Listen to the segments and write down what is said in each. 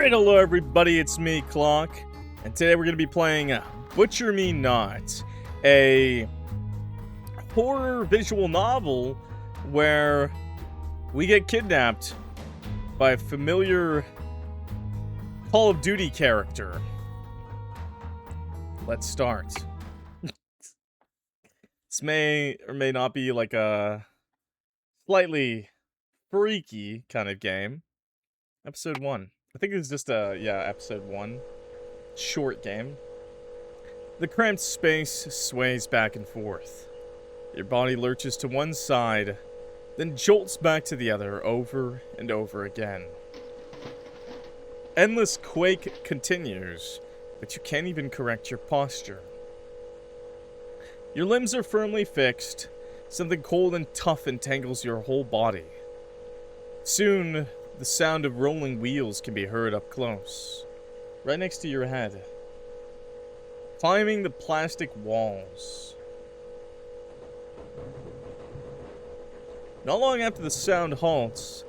Alright, hello everybody, it's me, Clock, and today we're going to be playing Butcher Me Not, a horror visual novel where we get kidnapped by a familiar Call of Duty character. Let's start. This may or may not be like a slightly freaky kind of game. Episode 1. I think it's just episode 1. Short game. The cramped space sways back and forth. Your body lurches to one side, then jolts back to the other over and over again. Endless quake continues, but you can't even correct your posture. Your limbs are firmly fixed. Something cold and tough entangles your whole body. Soon, the sound of rolling wheels can be heard up close, right next to your head. Climbing the plastic walls. Not long after the sound halts,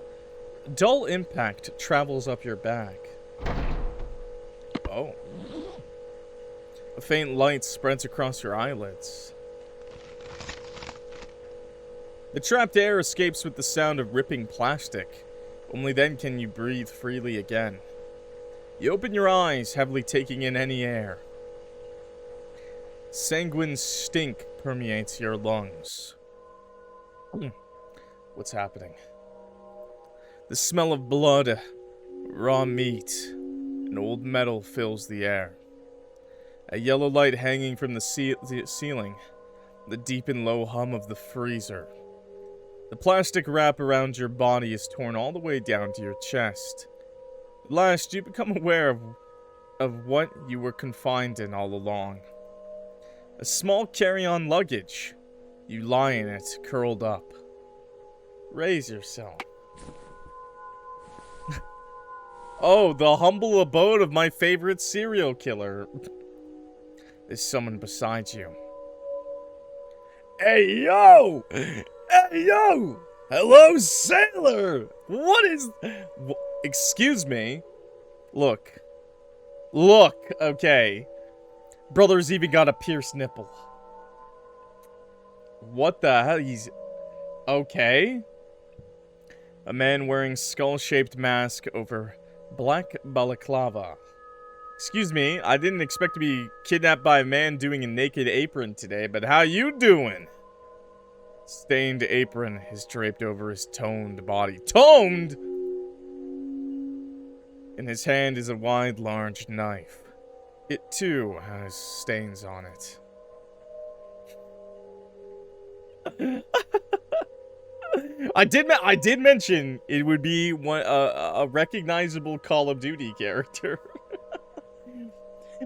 a dull impact travels up your back. Oh. A faint light spreads across your eyelids. The trapped air escapes with the sound of ripping plastic. Only then can you breathe freely again. You open your eyes, heavily taking in any air. Sanguine stink permeates your lungs. What's happening? The smell of blood, raw meat, and old metal fills the air. A yellow light hanging from the ceiling, the deep and low hum of the freezer. The plastic wrap around your body is torn all the way down to your chest. At last, you become aware of what you were confined in all along. A small carry-on luggage. You lie in it, curled up. Raise yourself. Oh, the humble abode of my favorite serial killer. There's someone beside you. Hey, yo! Hey, yo! Hello, sailor! What is... Excuse me? Look. Look, okay. Brother's even got a pierced nipple. What the hell? He's... Okay. A man wearing skull-shaped mask over black balaclava. Excuse me, I didn't expect to be kidnapped by a man doing a naked apron today, but how you doing? Stained apron is draped over his toned body. Toned?! In his hand is a wide, large knife. It, too, has stains on it. I did mention it would be a recognizable Call of Duty character.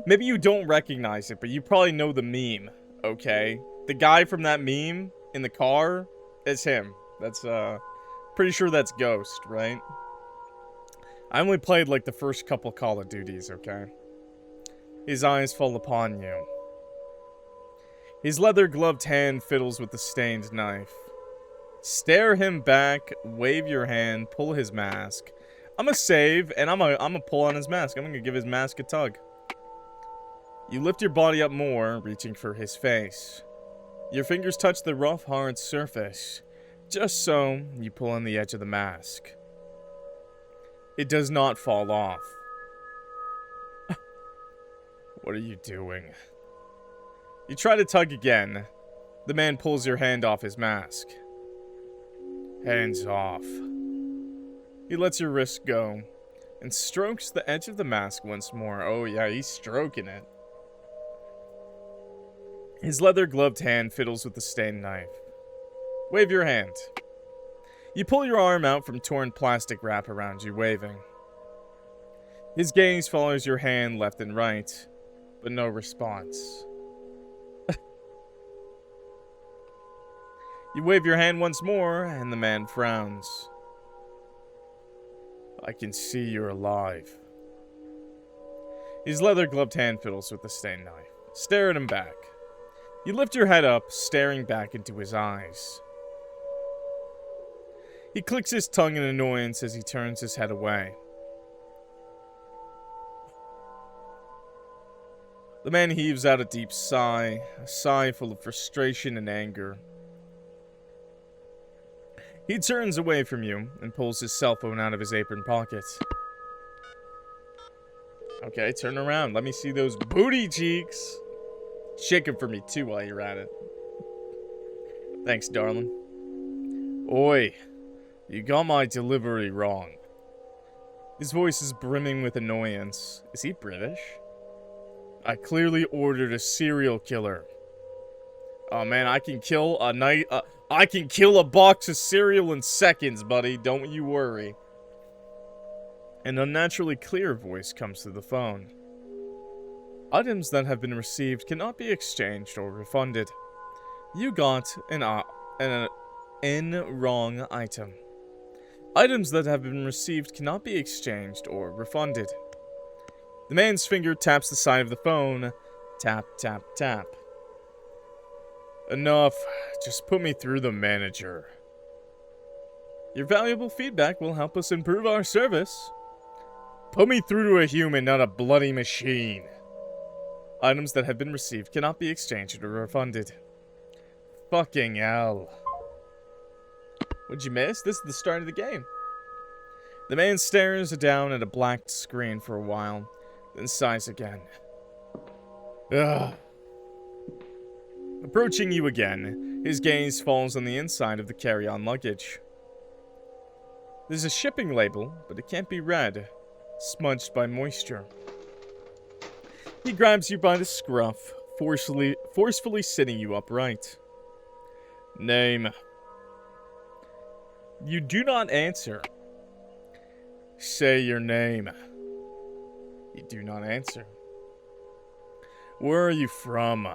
Maybe you don't recognize it, but you probably know the meme, okay? The guy from that meme in the car, it's him. That's, pretty sure that's Ghost, right? I only played, like, the first couple Call of Duties, okay? His eyes fall upon you. His leather-gloved hand fiddles with the stained knife. Stare him back, wave your hand, pull his mask. I'm gonna save, and I'm gonna pull on his mask. I'm gonna give his mask a tug. You lift your body up more, reaching for his face. Your fingers touch the rough, hard surface. Just so, you pull on the edge of the mask. It does not fall off. What are you doing? You try to tug again. The man pulls your hand off his mask. Hands off. He lets your wrist go and strokes the edge of the mask once more. Oh yeah, he's stroking it. His leather-gloved hand fiddles with the stained knife. Wave your hand. You pull your arm out from torn plastic wrap around you, waving. His gaze follows your hand left and right, but no response. You wave your hand once more, and the man frowns. I can see you're alive. His leather-gloved hand fiddles with the stained knife. Stare at him back. You lift your head up, staring back into his eyes. He clicks his tongue in annoyance as he turns his head away. The man heaves out a deep sigh, a sigh full of frustration and anger. He turns away from you and pulls his cell phone out of his apron pocket. Okay, turn around. Let me see those booty cheeks. Shake them for me too while you're at it. Thanks, darling. Oi, you got my delivery wrong. His voice is brimming with annoyance. Is he British? I clearly ordered a serial killer. Oh man, I can kill a box of cereal in seconds, buddy. Don't you worry. An unnaturally clear voice comes through the phone. Items that have been received cannot be exchanged or refunded. You got an wrong item. Items that have been received cannot be exchanged or refunded. The man's finger taps the side of the phone. Tap, tap, tap. Enough. Just put me through the manager. Your valuable feedback will help us improve our service. Put me through to a human, not a bloody machine. Items that have been received cannot be exchanged or refunded. Fucking hell. What'd you miss? This is the start of the game. The man stares down at a black screen for a while, then sighs again. Ugh. Approaching you again, his gaze falls on the inside of the carry-on luggage. There's a shipping label, but it can't be read, smudged by moisture. He grabs you by the scruff, forcefully sitting you upright. Name. You do not answer. Say your name. You do not answer. Where are you from?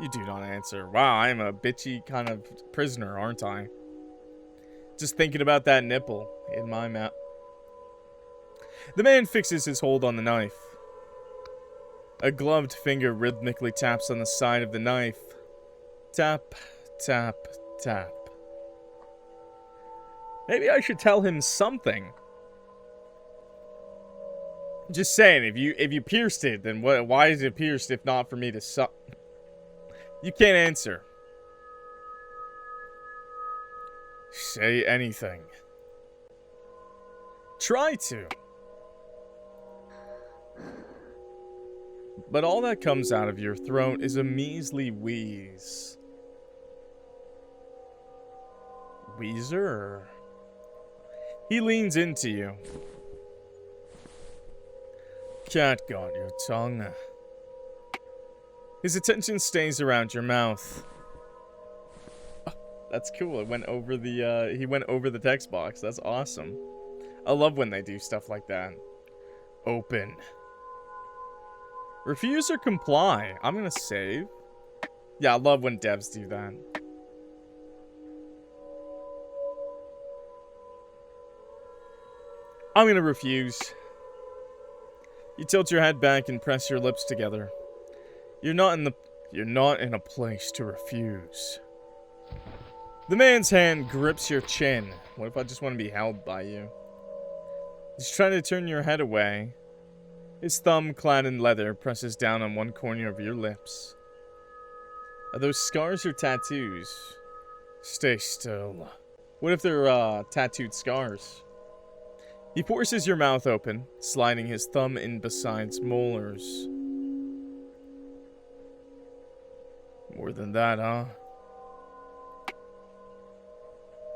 You do not answer. Wow, I'm a bitchy kind of prisoner, aren't I? Just thinking about that nipple in my mouth. The man fixes his hold on the knife. A gloved finger rhythmically taps on the side of the knife. Tap, tap, tap. Maybe I should tell him something. Just saying, if you pierced it, then why is it pierced if not for me to suck? You can't answer. Say anything. Try to. But all that comes out of your throat is a measly wheeze. Wheezer? He leans into you. Cat got your tongue. His attention stays around your mouth. Oh, that's cool. It went over the, he went over the text box. That's awesome. I love when they do stuff like that. Open. Refuse or comply. I'm gonna save. Yeah, I love when devs do that. I'm gonna refuse. You tilt your head back and press your lips together. You're not in a place to refuse. The man's hand grips your chin. What if I just want to be held by you? He's trying to turn your head away. His thumb, clad in leather, presses down on one corner of your lips. Are those scars or tattoos? Stay still. What if they're, tattooed scars? He forces your mouth open, sliding his thumb in beside molars. More than that, huh?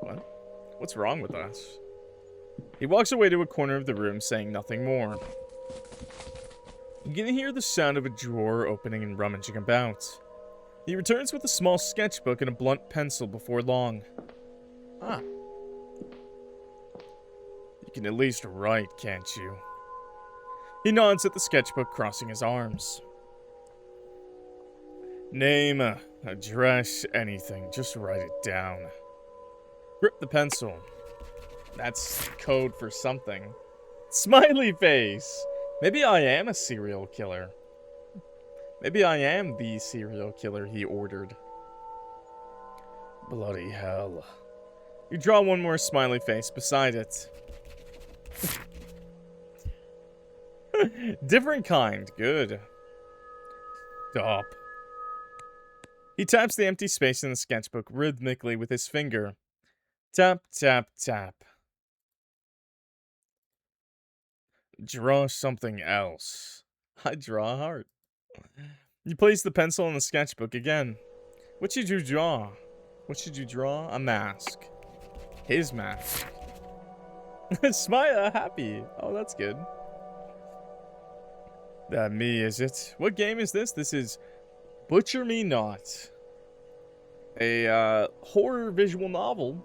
What? What's wrong with us? He walks away to a corner of the room, saying nothing more. You can hear the sound of a drawer opening and rummaging about. He returns with a small sketchbook and a blunt pencil before long. Ah. You can at least write, can't you? He nods at the sketchbook, crossing his arms. Name, address, anything. Just write it down. Grip the pencil. That's code for something. Smiley face! Maybe I am a serial killer. Maybe I am the serial killer he ordered. Bloody hell. You draw one more smiley face beside it. Different kind. Good. Stop. He taps the empty space in the sketchbook rhythmically with his finger. Tap, tap, tap. Draw something else. I draw a heart. You place the pencil in the sketchbook again. What should you draw? What should you draw? A mask. His mask. Smile, happy. Oh, that's good. That me, is it? What game is this? This is Butcher Me Not. A horror visual novel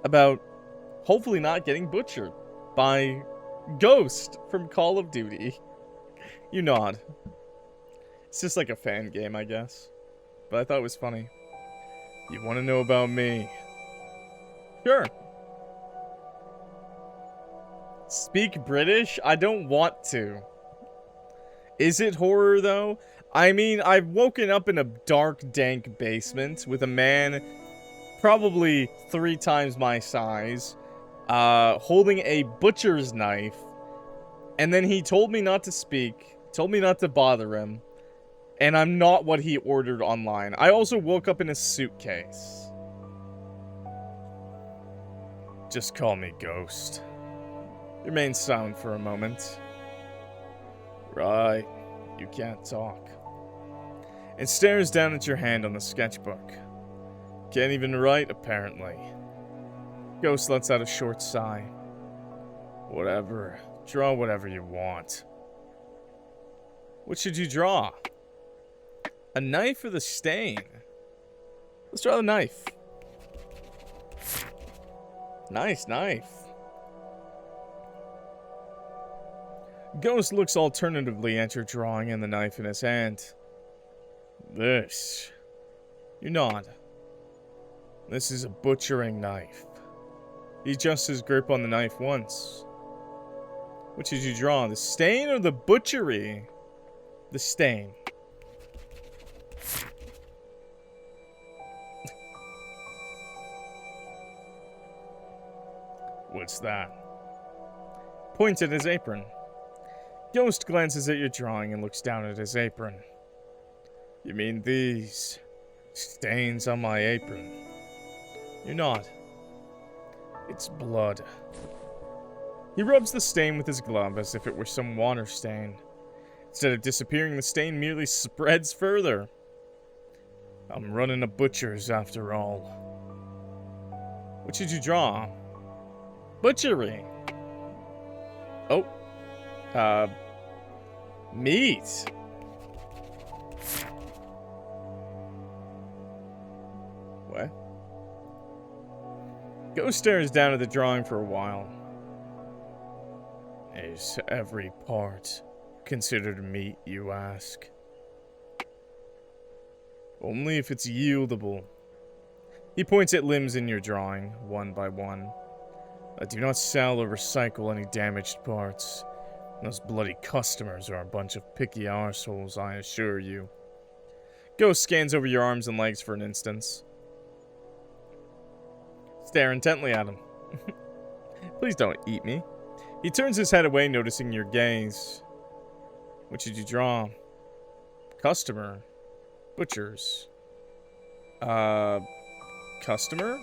about hopefully not getting butchered by Ghost from Call of Duty. You nod. It's just like a fan game, I guess. But I thought it was funny. You want to know about me? Sure. Speak British? I don't want to. Is it horror, though? I mean, I've woken up in a dark, dank basement with a man probably 3 times my size, holding a butcher's knife, and then he told me not to speak, told me not to bother him, and I'm not what he ordered online. I also woke up in a suitcase. Just call me Ghost. Remain silent for a moment. Right, you can't talk. And stares down at your hand on the sketchbook. Can't even write, apparently. Ghost lets out a short sigh. Whatever. Draw whatever you want. What should you draw? A knife or the stain? Let's draw the knife. Nice knife. Ghost looks alternatively at your drawing and the knife in his hand. This. You nod. This is a butchering knife. He adjusts his grip on the knife once. Which did you draw? The stain or the butchery? The stain. What's that? Points at his apron. Ghost glances at your drawing and looks down at his apron. You mean these stains on my apron? You nod. It's blood. He rubs the stain with his glove as if it were some water stain. Instead of disappearing, the stain merely spreads further. I'm running a butcher's after all. What should you draw? Butchery. Oh. Meat. What? Ghost stares down at the drawing for a while. Is every part considered meat, you ask? Only if it's yieldable. He points at limbs in your drawing, one by one. I do not sell or recycle any damaged parts. Those bloody customers are a bunch of picky arseholes, I assure you. Ghost scans over your arms and legs for an instant. Stare intently at him. Please don't eat me. He turns his head away, noticing your gaze. What should you draw? Customer. Butchers. Customer?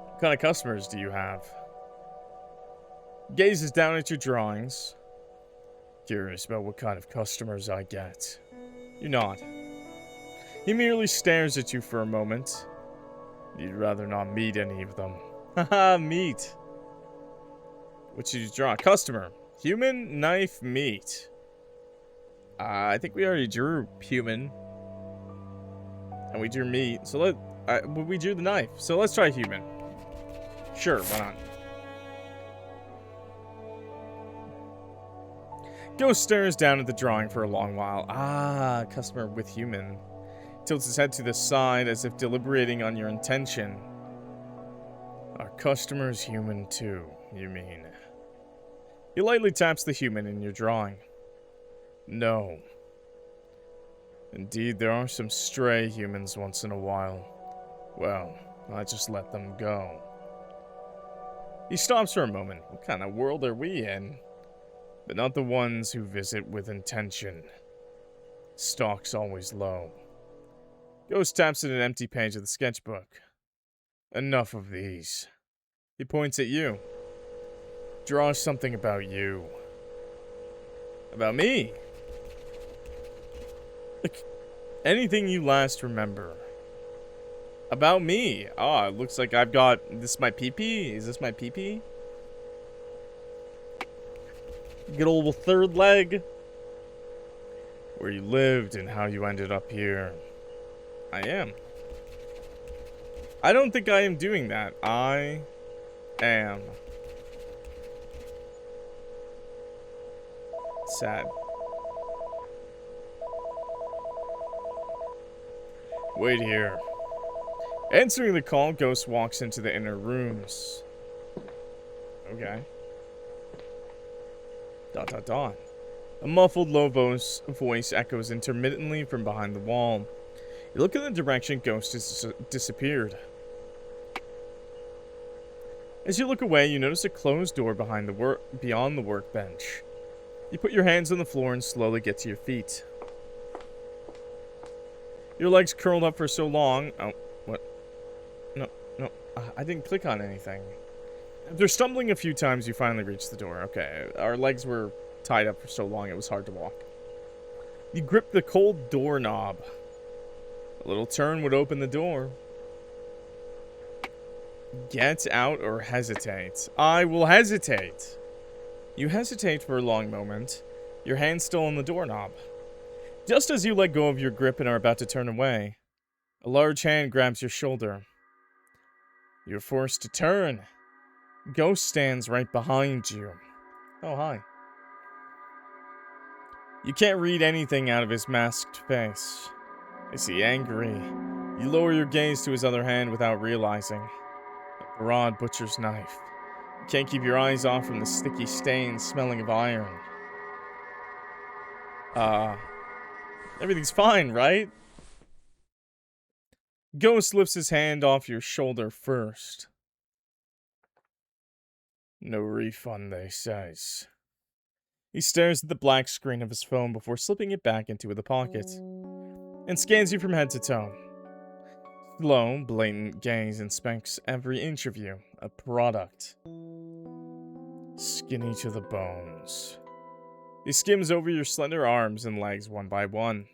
What kind of customers do you have? Gazes down at your drawings. Curious about what kind of customers I get. You nod. He merely stares at you for a moment. You'd rather not meet any of them. Haha, meat. What should you draw? Customer. Human, knife, meat. I think we already drew human. And we drew meat. So we drew the knife. So let's try human. Sure, why not? Ghost stares down at the drawing for a long while. Ah, customer with human. Tilts his head to the side as if deliberating on your intention. Our customer's human too, you mean? He lightly taps the human in your drawing. No. Indeed, there are some stray humans once in a while. Well, I just let them go. He stops for a moment. What kind of world are we in? but not the ones who visit with intention. Stock's always low. Ghost taps at an empty page of the sketchbook. Enough of these. He points at you. Draw something about you. About me? Like, anything you last remember. About me. Ah, it looks like I've got... This is my pee-pee? Is this my pee-pee? Good old third leg. Where you lived and how you ended up here. I am. I don't think I am doing that. I am. Sad. Wait here. Answering the call, Ghost walks into the inner rooms. Okay. ... A muffled low voice echoes intermittently from behind the wall. You look in the direction Ghost has disappeared. As you look away, you notice a closed door beyond the workbench. You put your hands on the floor and slowly get to your feet. Your legs curled up for so long... Oh, what? No, I didn't click on anything. After stumbling a few times, you finally reach the door. Okay, our legs were tied up for so long it was hard to walk. You grip the cold doorknob. A little turn would open the door. Get out or hesitate. I will hesitate. You hesitate for a long moment, your hand still on the doorknob. Just as you let go of your grip and are about to turn away, a large hand grabs your shoulder. You're forced to turn. Ghost stands right behind you. Oh, hi. You can't read anything out of his masked face. Is he angry? You lower your gaze to his other hand without realizing. A broad butcher's knife. You can't keep your eyes off from the sticky stain smelling of iron. Everything's fine, right? Ghost lifts his hand off your shoulder first. No refund, they says. He stares at the black screen of his phone before slipping it back into the pocket, and scans you from head to toe. Slow, blatant gaze inspects every inch of you, a product. Skinny to the bones. He skims over your slender arms and legs one by one.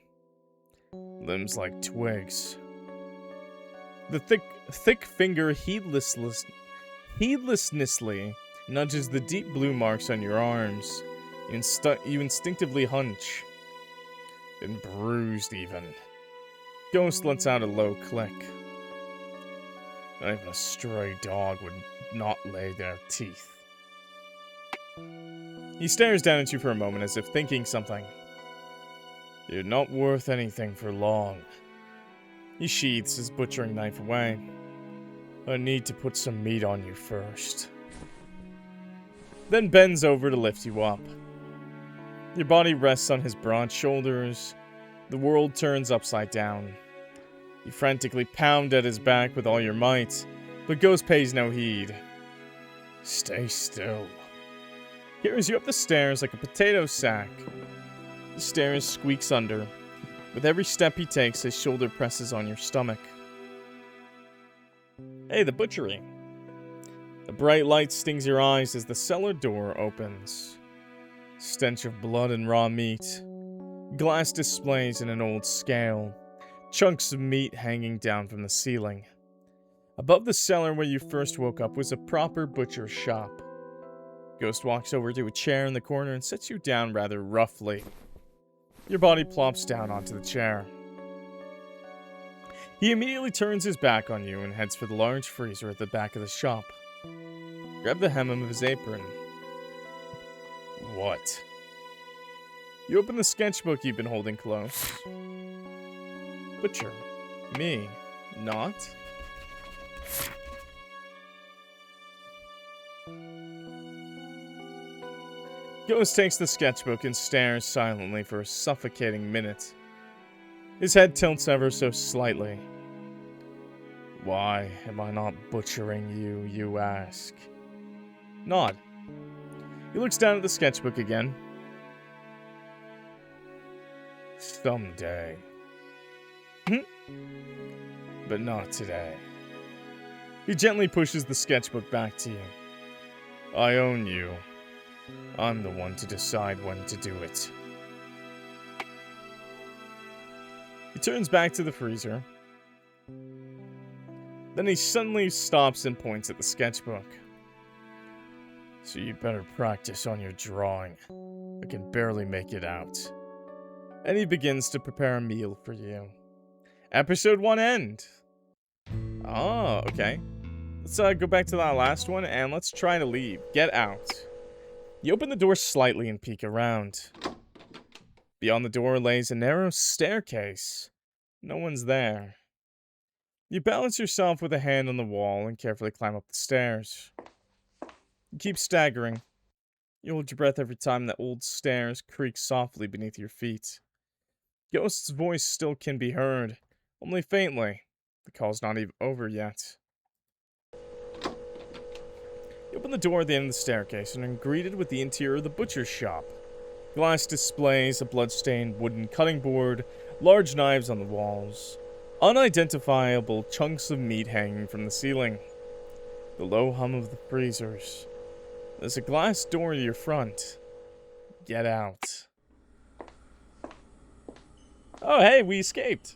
Limbs like twigs. The thick finger heedlessly nudges the deep blue marks on your arms. You instinctively hunch. Been bruised, even. Ghost lets out a low click. Not even a stray dog would not lay their teeth. He stares down at you for a moment as if thinking something. You're not worth anything for long. He sheaths his butchering knife away. I need to put some meat on you first. Then bends over to lift you up. Your body rests on his broad shoulders. The world turns upside down. You frantically pound at his back with all your might, but Ghost pays no heed. Stay still. Carries you up the stairs like a potato sack. The stairs squeaks under. With every step he takes, his shoulder presses on your stomach. Hey, the butchery. A bright light stings your eyes as the cellar door opens. Stench of blood and raw meat. Glass displays in an old scale. Chunks of meat hanging down from the ceiling. Above the cellar where you first woke up was a proper butcher's shop. Ghost walks over to a chair in the corner and sets you down rather roughly. Your body plops down onto the chair. He immediately turns his back on you and heads for the large freezer at the back of the shop. Grab the hem of his apron. What? You open the sketchbook you've been holding close. Butcher. Me. Not? Ghost takes the sketchbook and stares silently for a suffocating minute. His head tilts ever so slightly. Why am I not butchering you, you ask? Nod. He looks down at the sketchbook again. Someday. But not today. He gently pushes the sketchbook back to you. I own you. I'm the one to decide when to do it. He turns back to the freezer. Then he suddenly stops and points at the sketchbook. So you better practice on your drawing. I can barely make it out. And he begins to prepare a meal for you. Episode 1 end. Oh, okay. Let's go back to that last one and let's try to leave. Get out. You open the door slightly and peek around. Beyond the door lays a narrow staircase. No one's there. You balance yourself with a hand on the wall and carefully climb up the stairs. You keep staggering. You hold your breath every time that old stairs creak softly beneath your feet. Ghost's voice still can be heard, only faintly. The call's not even over yet. You open the door at the end of the staircase and are greeted with the interior of the butcher's shop. Glass displays, a blood-stained wooden cutting board, large knives on the walls, unidentifiable chunks of meat hanging from the ceiling. The low hum of the freezers. There's a glass door to your front. Get out. Oh, hey, we escaped.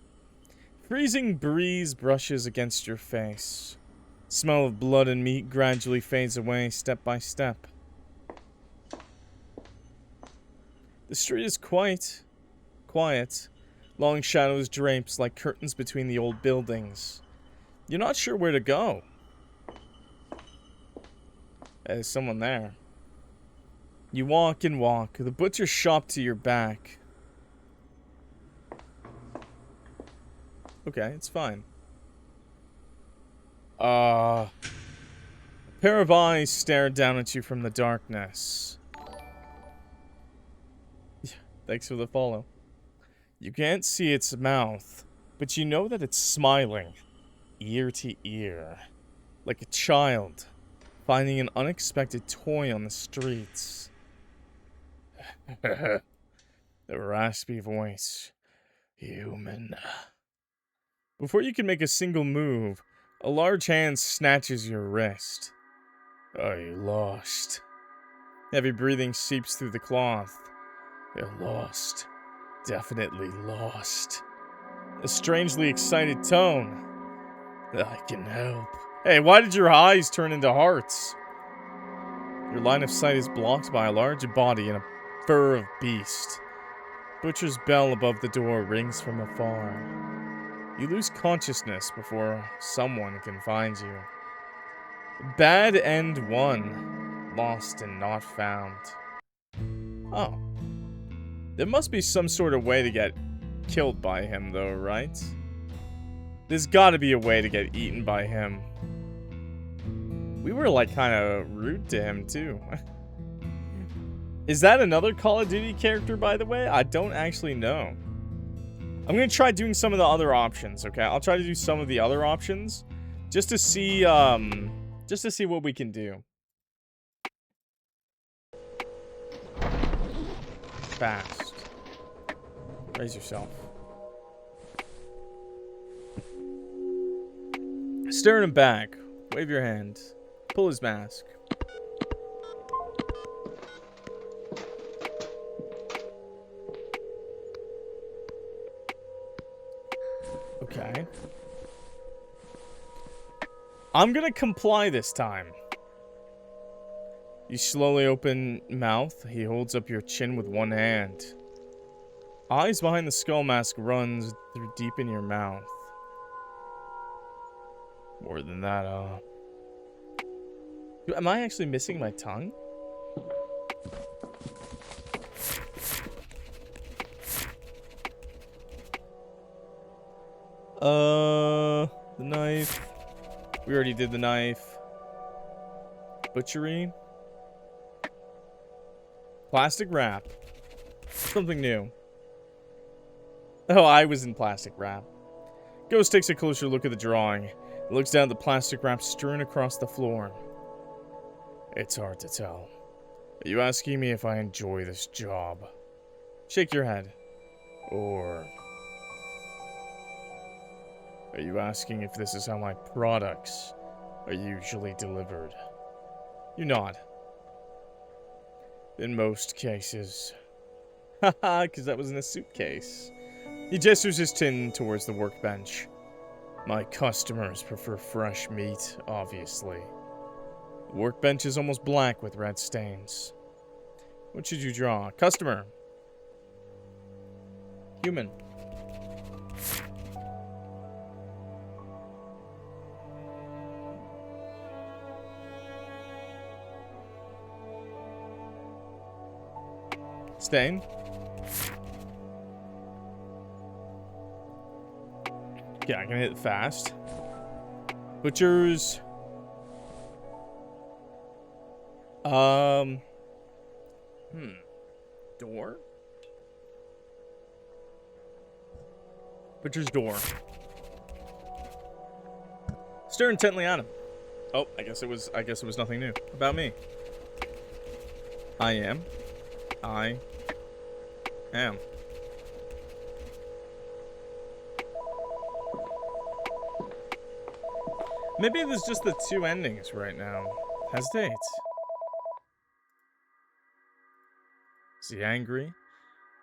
Freezing breeze brushes against your face. Smell of blood and meat gradually fades away step by step. The street is quiet. Long shadows drapes like curtains between the old buildings. You're not sure where to go. There's someone there. You walk and walk, the butcher's shop to your back. Okay, it's fine. A pair of eyes stare down at you from the darkness. Thanks for the follow. You can't see its mouth, but you know that it's smiling, ear to ear, like a child finding an unexpected toy on the streets. The raspy voice. Human. Before you can make a single move, a large hand snatches your wrist. Are you lost? Heavy breathing seeps through the cloth. You're lost. Definitely lost. A strangely excited tone. I can help. Hey, why did your eyes turn into hearts? Your line of sight is blocked by a large body and a fur of beast. Butcher's bell above the door rings from afar. You lose consciousness before someone can find you. Bad End 1. Lost and not found. Oh. There must be some sort of way to get killed by him, though, right? There's gotta be a way to get eaten by him. We were, like, kind of rude to him, too. Is that another Call of Duty character, by the way? I don't actually know. I'm gonna try doing some of the other options, okay? I'll try to do some of the other options. Just to see what we can do. Fast. Raise yourself. Stare him back. Wave your hand. Pull his mask. Okay. I'm gonna comply this time. You slowly open mouth. He holds up your chin with one hand. Eyes behind the skull mask runs through deep in your mouth. More than that, am I actually missing my tongue? The knife. We already did the knife. Butchery. Plastic wrap. Something new. Oh, I was in plastic wrap. Ghost takes a closer look at the drawing. He looks down at the plastic wrap strewn across the floor. It's hard to tell. Are you asking me if I enjoy this job? Shake your head. Or are you asking if this is how my products are usually delivered? You nod. In most cases. Haha, because that was in a suitcase. He gestures his chin towards the workbench. My customers prefer fresh meat, obviously. The workbench is almost black with red stains. What should you draw? Customer. Human. Stain. Yeah, I can hit it fast. Butchers. Door? Butcher's door. Stare intently at him. Oh, I guess it was nothing new about me. I am. Maybe there's just the two endings right now. Hesitate. Is he angry?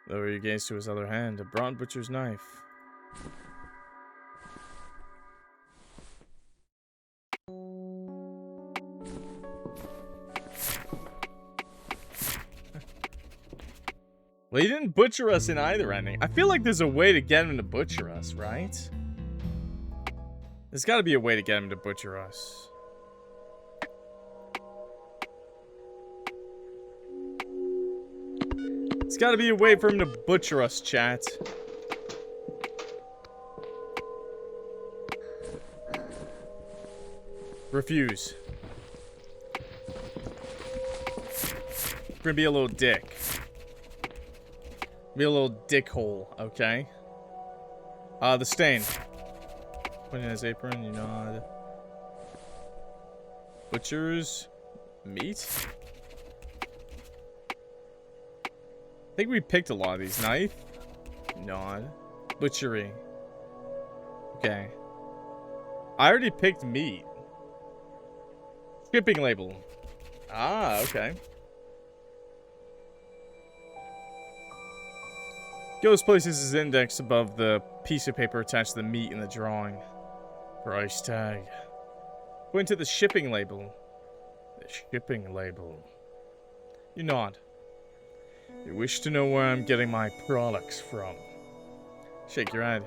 Lower your gaze to his other hand, a broad butcher's knife. Well, he didn't butcher us in either ending. I feel like there's a way to get him to butcher us, right? There's got to be a way to get him to butcher us. There's got to be a way for him to butcher us, chat. Refuse. We're gonna be a little dick. Be a little dickhole, okay? The stain. Putting in his apron, you nod. Butcher's meat? I think we picked a lot of these. Knife? Nod. Butchery. Okay. I already picked meat. Shipping label. Ah, okay. Ghost places his index above the piece of paper attached to the meat in the drawing. Price tag. Point to the shipping label. The shipping label. You nod. You wish to know where I'm getting my products from. Shake your head.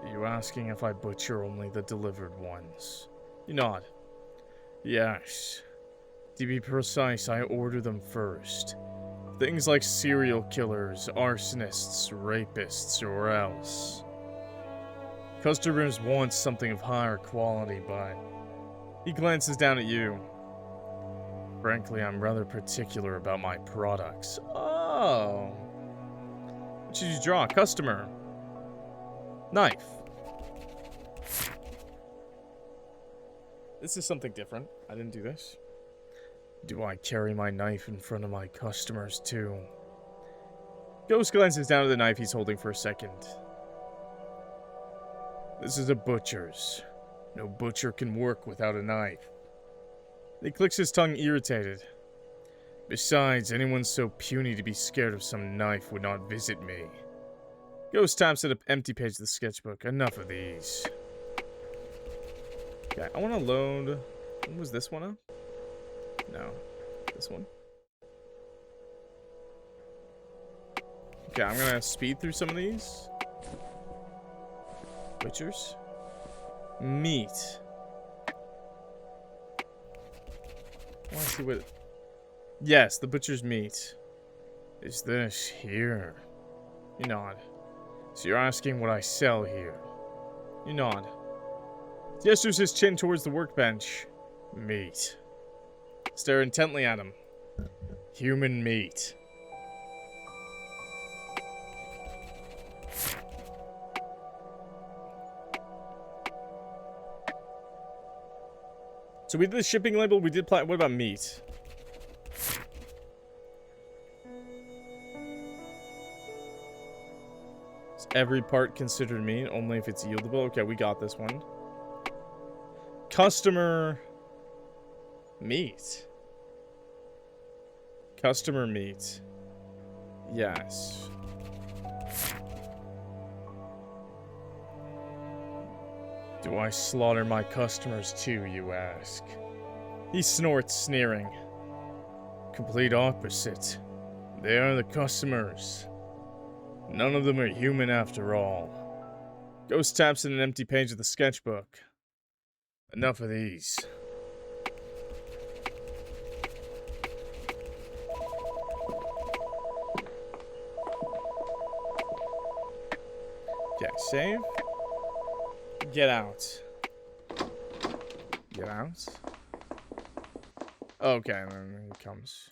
Are you asking if I butcher only the delivered ones? You nod. Yes. To be precise, I order them first. Things like serial killers, arsonists, rapists, or else. Customers want something of higher quality, but... He glances down at you. Frankly, I'm rather particular about my products. Oh. What should you draw? Customer. Knife. This is something different. I didn't do this. Do I carry my knife in front of my customers, too? Ghost glances down at the knife he's holding for a second. This is a butcher's. No butcher can work without a knife. He clicks his tongue, irritated. Besides, anyone so puny to be scared of some knife would not visit me. Ghost taps at an empty page of the sketchbook. Enough of these. Okay, I want to load... When was this one up? No. This one. Okay, I'm gonna speed through some of these. Butchers. Meat. I want to see what... Yes, the butcher's meat. Is this here? You nod. So you're asking what I sell here? You nod. Gestures his chin towards the workbench. Meat. Stare intently at him. Human meat. So we did the shipping label, we did what about meat? Every part considered meat, only if it's yieldable. Okay, we got this one. Customer meat. Customer meat. Yes. Do I slaughter my customers too, you ask? He snorts, sneering. Complete opposite. They are the customers. None of them are human after all. Ghost taps in an empty page of the sketchbook. Enough of these. Okay, save. Get out. Get out. Okay, then he comes.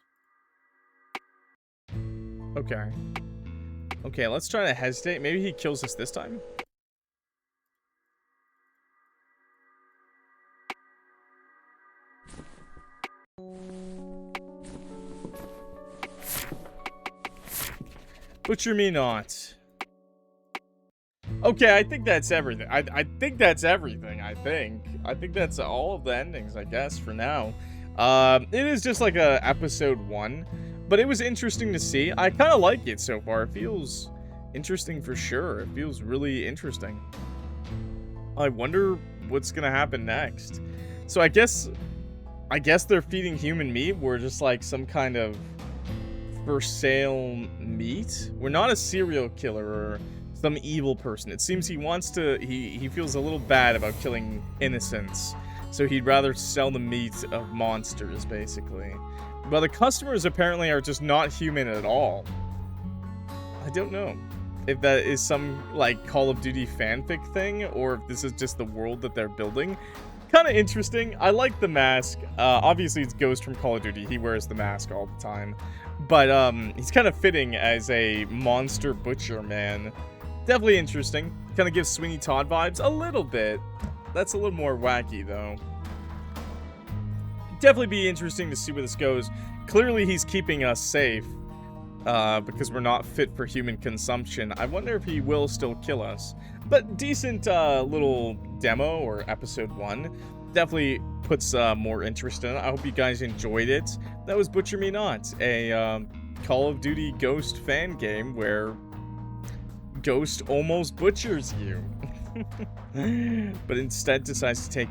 Okay. Okay, let's try to hesitate. Maybe he kills us this time. Butcher me not. Okay, I think that's everything. I think that's everything, I think that's all of the endings, I guess, for now. It is just like a episode 1, but it was interesting to see. I kind of like it so far. It feels interesting for sure. It feels really interesting. I wonder what's gonna happen next. So I guess they're feeding human meat. We're just like some kind of for sale meat. We're not a serial killer or some evil person. It seems he wants to, he feels a little bad about killing innocents, so he'd rather sell the meat of monsters, basically. But the customers apparently are just not human at all. I don't know if that is some, like, Call of Duty fanfic thing, or if this is just the world that they're building. Kind of interesting. I like the mask. Obviously, it's Ghost from Call of Duty. He wears the mask all the time. But, he's kind of fitting as a monster butcher man. Definitely interesting. Kind of gives Sweeney Todd vibes a little bit. That's a little more wacky, though. Definitely be interesting to see where this goes. Clearly, he's keeping us safe. Because we're not fit for human consumption. I wonder if he will still kill us. But decent little demo, or episode 1. Definitely puts more interest in it. I hope you guys enjoyed it. That was Butcher Me Not, a Call of Duty Ghost fan game where Ghost almost butchers you. But instead decides to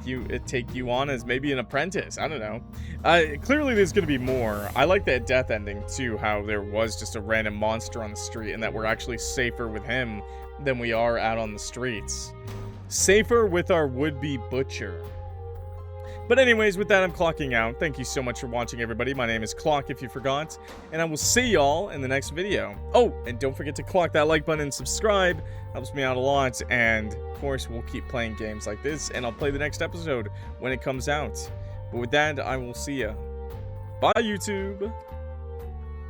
take you on as maybe an apprentice. I don't know. Clearly there's gonna be more. I like that death ending too, how there was just a random monster on the street and that we're actually safer with him than we are out on the streets. Safer with our would-be butcher. But anyways, with that, I'm clocking out. Thank you so much for watching, everybody. My name is Clock, if you forgot. And I will see y'all in the next video. Oh, and don't forget to clock that like button and subscribe. Helps me out a lot. And, of course, we'll keep playing games like this. And I'll play the next episode when it comes out. But with that, I will see ya. Bye, YouTube.